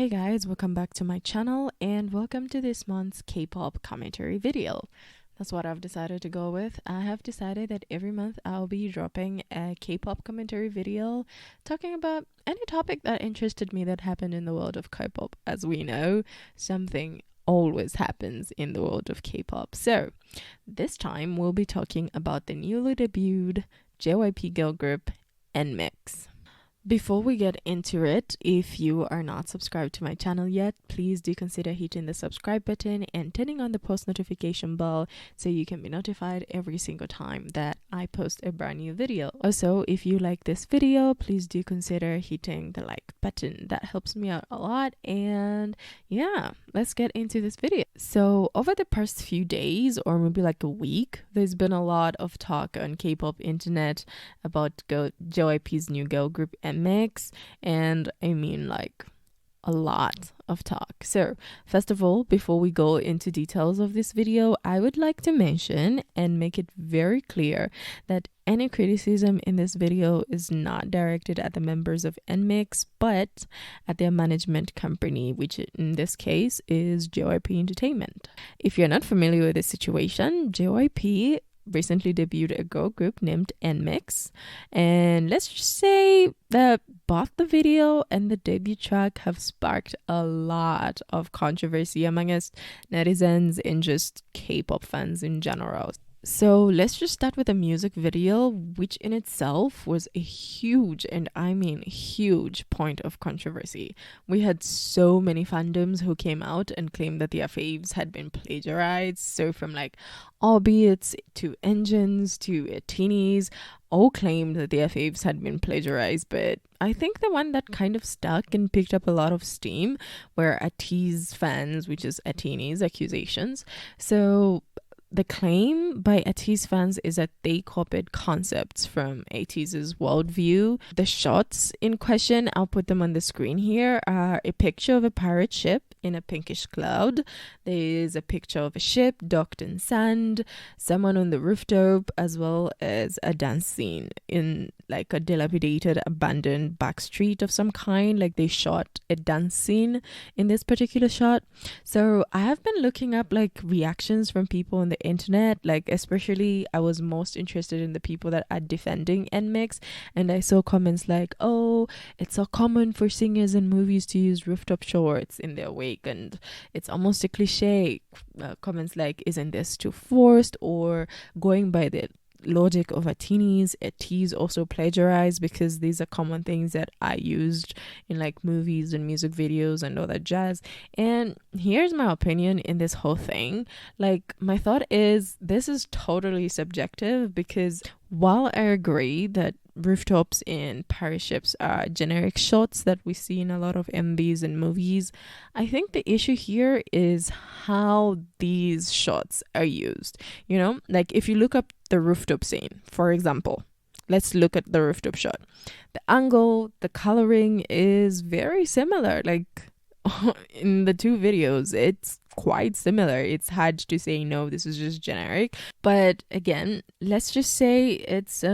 Hey guys, welcome back to my channel and welcome to this month's K-pop commentary video. That's what I've decided to go with. I have decided that every month I'll be dropping a K-pop commentary video talking about any topic that interested me that happened in the world of K-pop. As we know, something always happens in the world of K-pop. So this time we'll be talking about the newly debuted JYP girl group Nmixx. Before we get into it, if you are not subscribed to my channel yet, please do consider hitting the subscribe button and turning on the post notification bell so you can be notified every single time that I post a brand new video. Also, if you like this video, please do consider hitting the like button. That helps me out a lot. And yeah, let's get into this video. So over the past few days or maybe like a week, there's been a lot of talk on K-pop internet about JYP's new girl group Nmixx, and I mean like a lot of talk. So first of all, before we go into details of this video, I would like to mention and make it very clear that any criticism in this video is not directed at the members of Nmixx, but at their management company, which in this case is JYP Entertainment. If you're not familiar with this situation, JYP recently debuted a girl group named Nmixx, and let's just say that both the video and the debut track have sparked a lot of controversy among us netizens and just K-pop fans in general. So let's just start with the music video, which in itself was a huge, and I mean huge, point of controversy. We had so many fandoms who came out and claimed that their faves had been plagiarized. So from like Albeit to Engines to Teenies, all claimed that their faves had been plagiarized. But I think the one that kind of stuck and picked up a lot of steam were ATEEZ fans, which is Teenies accusations. So the claim by ATEEZ fans is that they copied concepts from ATEEZ's worldview. The shots in question, I'll put them on the screen here, are a picture of a pirate ship in a pinkish cloud. There is a picture of a ship docked in sand, someone on the rooftop, as well as a dance scene in like a dilapidated, abandoned back street of some kind. Like they shot a dance scene in this particular shot. So I have been looking up like reactions from people on the internet, like especially I was most interested in the people that are defending Nmixx, and I saw comments like, oh, it's so common for singers in movies to use rooftop shorts in their wake and it's almost a cliche. Comments like, isn't this too forced? Or going by the logic of ATEEZ also plagiarized, because these are common things that I used in like movies and music videos and all that jazz. And here's my opinion in this whole thing. Like, my thought is this is totally subjective, because while I agree that rooftops in pirate ships are generic shots that we see in a lot of MVs and movies, I think the issue here is how these shots are used. You know, like if you look up the rooftop scene, for example, let's look at the rooftop shot. The angle, the coloring is very similar. Like in the two videos, it's quite similar. It's hard to say no, this is just generic. But again, let's just say it's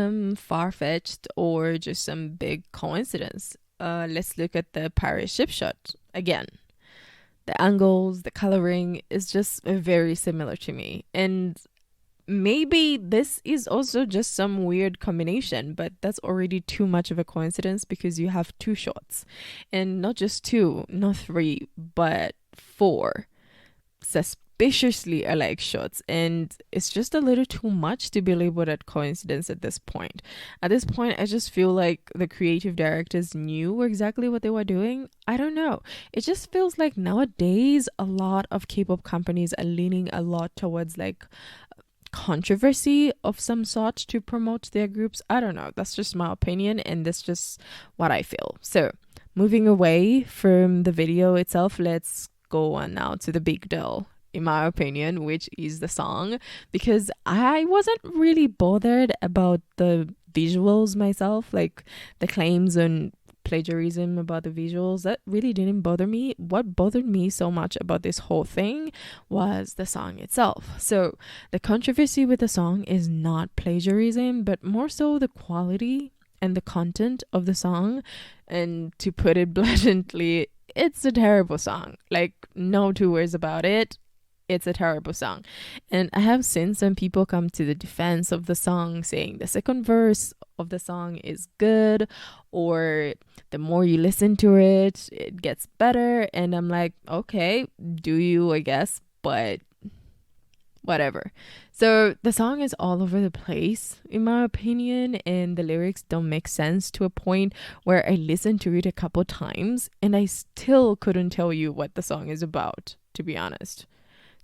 far-fetched or just some big coincidence. Let's look at the pirate ship shot again. The angles, the coloring is just very similar to me. And maybe this is also just some weird combination, but that's already too much of a coincidence, because you have two shots, and not just two, not three, but four suspiciously alike shots, and it's just a little too much to be labeled as coincidence at this point. At this point, I just feel like the creative directors knew exactly what they were doing. I don't know. It just feels like nowadays a lot of K-pop companies are leaning a lot towards like controversy of some sort to promote their groups. I don't know. That's just my opinion, and that's just what I feel. So moving away from the video itself, let's go on now to the big deal, in my opinion, which is the song, because I wasn't really bothered about the visuals myself, like the claims on plagiarism about the visuals. That really didn't bother me. What bothered me so much about this whole thing was the song itself. So the controversy with the song is not plagiarism, but more so the quality and the content of the song. And to put it blatantly, it's a terrible song. Like, no two words about it. It's a terrible song. And I have seen some people come to the defense of the song, saying the second verse of the song is good, or the more you listen to it, it gets better. And I'm like, okay, do you, I guess, but whatever. So the song is all over the place, in my opinion, and the lyrics don't make sense to a point where I listened to it a couple times and I still couldn't tell you what the song is about, to be honest.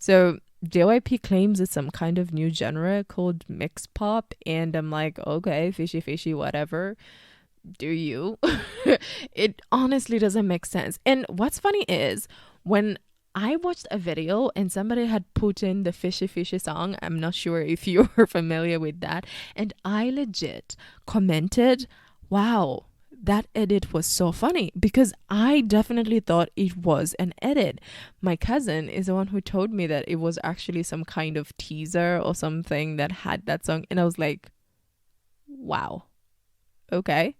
So JYP claims it's some kind of new genre called mix pop, and I'm like, okay, fishy fishy, whatever. Do you? It honestly doesn't make sense. And what's funny is when I watched a video and somebody had put in the fishy fishy song. I'm not sure if you're familiar with that. And I legit commented, wow, that edit was so funny, because I definitely thought it was an edit. My cousin is the one who told me that it was actually some kind of teaser or something that had that song. And I was like, wow, okay.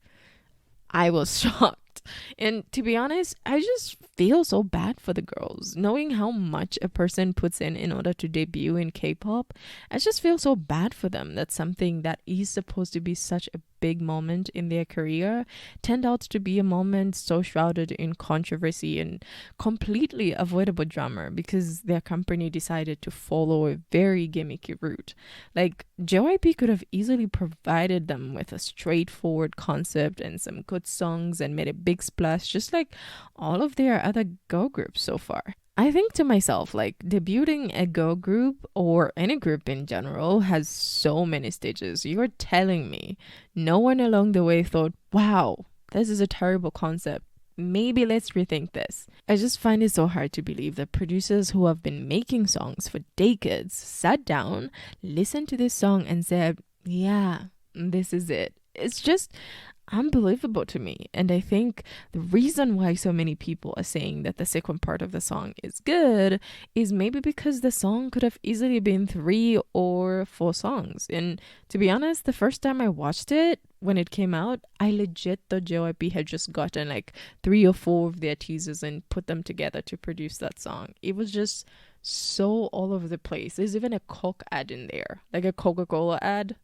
I was shocked. And to be honest, I just feel so bad for the girls. Knowing how much a person puts in order to debut in K-pop, I just feel so bad for them that something that is supposed to be such a big moment in their career turned out to be a moment so shrouded in controversy and completely avoidable drama because their company decided to follow a very gimmicky route. Like, JYP could have easily provided them with a straightforward concept and some good songs and made a big splash, just like all of their other girl groups so far. I think to myself, like, debuting a girl group or any group in general has so many stages. You're telling me no one along the way thought, wow, this is a terrible concept. Maybe let's rethink this. I just find it so hard to believe that producers who have been making songs for decades sat down, listened to this song and said, yeah, this is it. It's just unbelievable to me. And I think the reason why so many people are saying that the second part of the song is good is maybe because the song could have easily been 3 or 4 songs. And to be honest, the first time I watched it, when it came out, I legit thought JYP had just gotten like 3 or 4 of their teasers and put them together to produce that song. It was just so all over the place. There's even a Coke ad in there, like a Coca-Cola ad.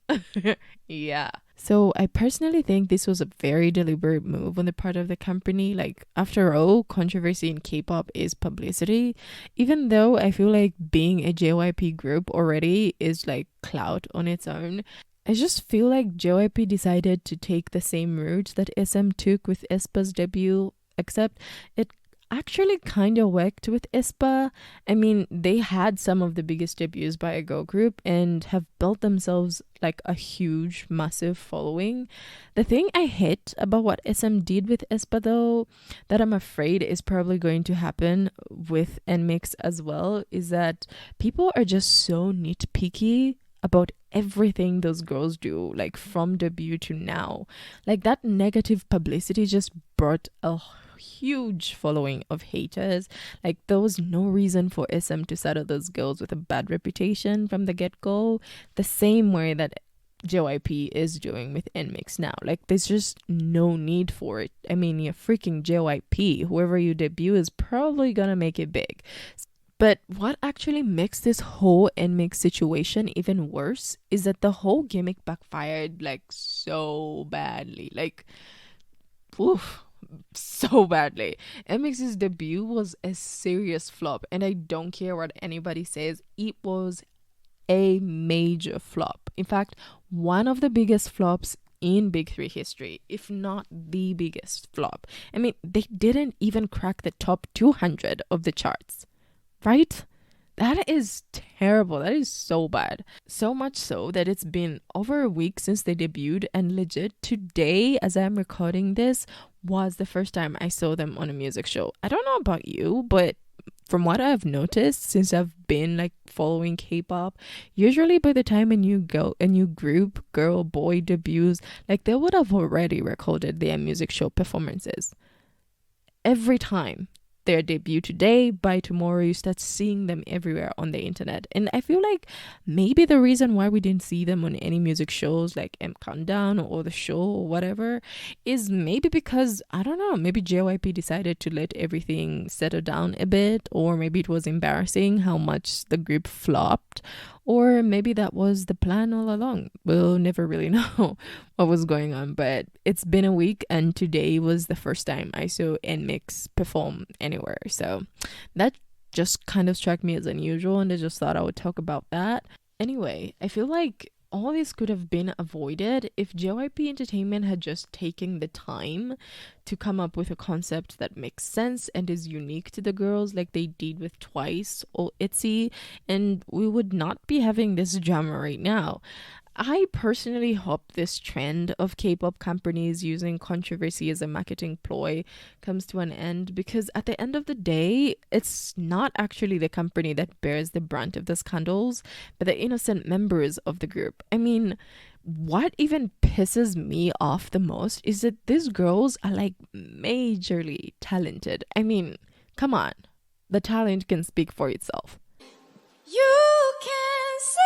Yeah. So I personally think this was a very deliberate move on the part of the company. Like, after all, controversy in K-pop is publicity. Even though I feel like being a JYP group already is like clout on its own, I just feel like JYP decided to take the same route that SM took with aespa's debut, except it actually kind of worked with aespa. I mean, they had some of the biggest debuts by a girl group and have built themselves like a huge, massive following. The thing I hate about what SM did with aespa, though, that I'm afraid is probably going to happen with Nmixx as well, is that people are just so nitpicky about everything those girls do, like from debut to now. Like, that negative publicity just brought a huge following of haters. Like, there was no reason for SM to saddle those girls with a bad reputation from the get-go, the same way that JYP is doing with Nmixx now. Like, there's just no need for it. I mean, you're freaking JYP. Whoever you debut is probably gonna make it big. But what actually makes this whole Nmixx situation even worse is that the whole gimmick backfired like so badly. Like, oof, so badly. Nmixx's debut was a serious flop, and I don't care what anybody says, it was a major flop. In fact, one of the biggest flops in Big 3 history, if not the biggest flop. I mean, they didn't even crack the top 200 of the charts. Right? That is terrible. That is so bad. So much so that it's been over a week since they debuted, and legit today, as I'm recording this, was the first time I saw them on a music show. I don't know about you, but from what I've noticed since I've been like following K-pop, usually by the time a new group, girl, boy debuts, like they would have already recorded their music show performances. Every time. their debut today, by tomorrow you start seeing them everywhere on the internet. And I feel like maybe the reason why we didn't see them on any music shows like M Countdown or The Show or whatever is maybe because, I don't know, maybe JYP decided to let everything settle down a bit, or maybe it was embarrassing how much the group flopped, or maybe that was the plan all along. We'll never really know what was going on, but it's been a week and today was the first time I saw Nmixx perform anywhere. So that just kind of struck me as unusual, and I just thought I would talk about that. Anyway, I feel like all this could have been avoided if JYP Entertainment had just taken the time to come up with a concept that makes sense and is unique to the girls, like they did with Twice or ITZY, and we would not be having this drama right now. I personally hope this trend of K-pop companies using controversy as a marketing ploy comes to an end, because at the end of the day, it's not actually the company that bears the brunt of the scandals, but the innocent members of the group. I mean, what even pisses me off the most is that these girls are like majorly talented. I mean, come on. The talent can speak for itself. You can see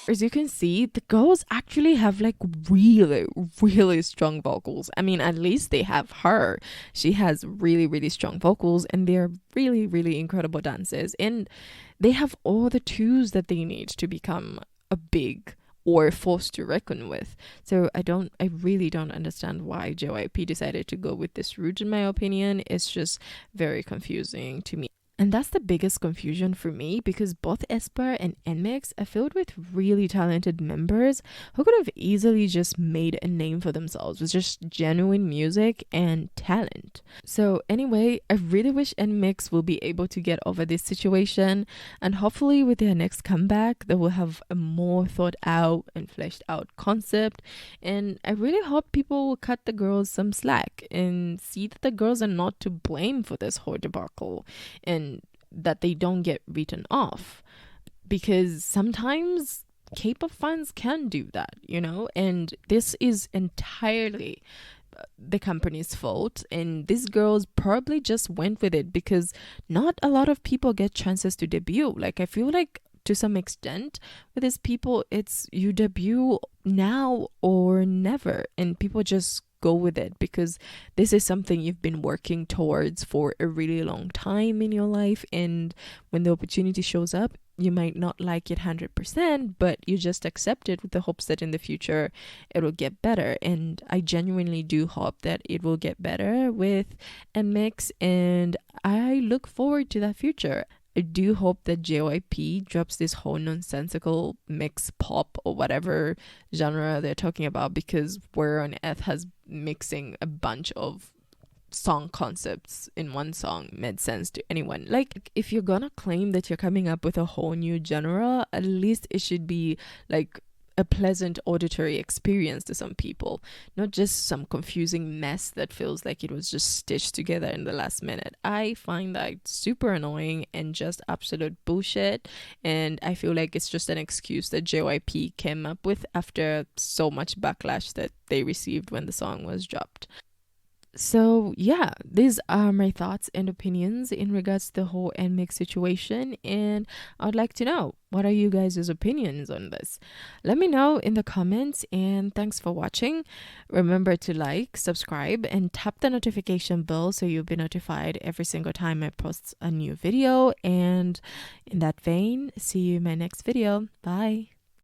as you can see, the girls actually have like really, really strong vocals. I mean, at least they have her. She has really, really strong vocals, and they're really, really incredible dancers. And they have all the tools that they need to become a big or force to reckon with. So I really don't understand why JYP decided to go with this route, in my opinion. It's just very confusing to me. And that's the biggest confusion for me, because both aespa and Nmixx are filled with really talented members who could have easily just made a name for themselves with just genuine music and talent. So anyway, I really wish Nmixx will be able to get over this situation, and hopefully with their next comeback they will have a more thought out and fleshed out concept. And I really hope people will cut the girls some slack and see that the girls are not to blame for this whole debacle, and that they don't get written off, because sometimes K-pop fans can do that, you know, and this is entirely the company's fault, and these girls probably just went with it because not a lot of people get chances to debut. Like, I feel like to some extent with these people, it's you debut now or never, and people just go with it because this is something you've been working towards for a really long time in your life, and when the opportunity shows up, you might not like it 100%, but you just accept it with the hopes that in the future it will get better. And I genuinely do hope that it will get better with Nmixx, and I look forward to that future. I do hope that JYP drops this whole nonsensical mix pop or whatever genre they're talking about, because where on earth has mixing a bunch of song concepts in one song made sense to anyone? Like, if you're gonna claim that you're coming up with a whole new genre, at least it should be like a pleasant auditory experience to some people, not just some confusing mess that feels like it was just stitched together in the last minute. I find that super annoying and just absolute bullshit, and I feel like it's just an excuse that JYP came up with after so much backlash that they received when the song was dropped. So yeah, these are my thoughts and opinions in regards to the whole Nmixx situation, and I'd like to know, what are you guys' opinions on this? Let me know in the comments, and thanks for watching. Remember to like, subscribe, and tap the notification bell so you'll be notified every single time I post a new video. And in that vein, see you in my next video. Bye.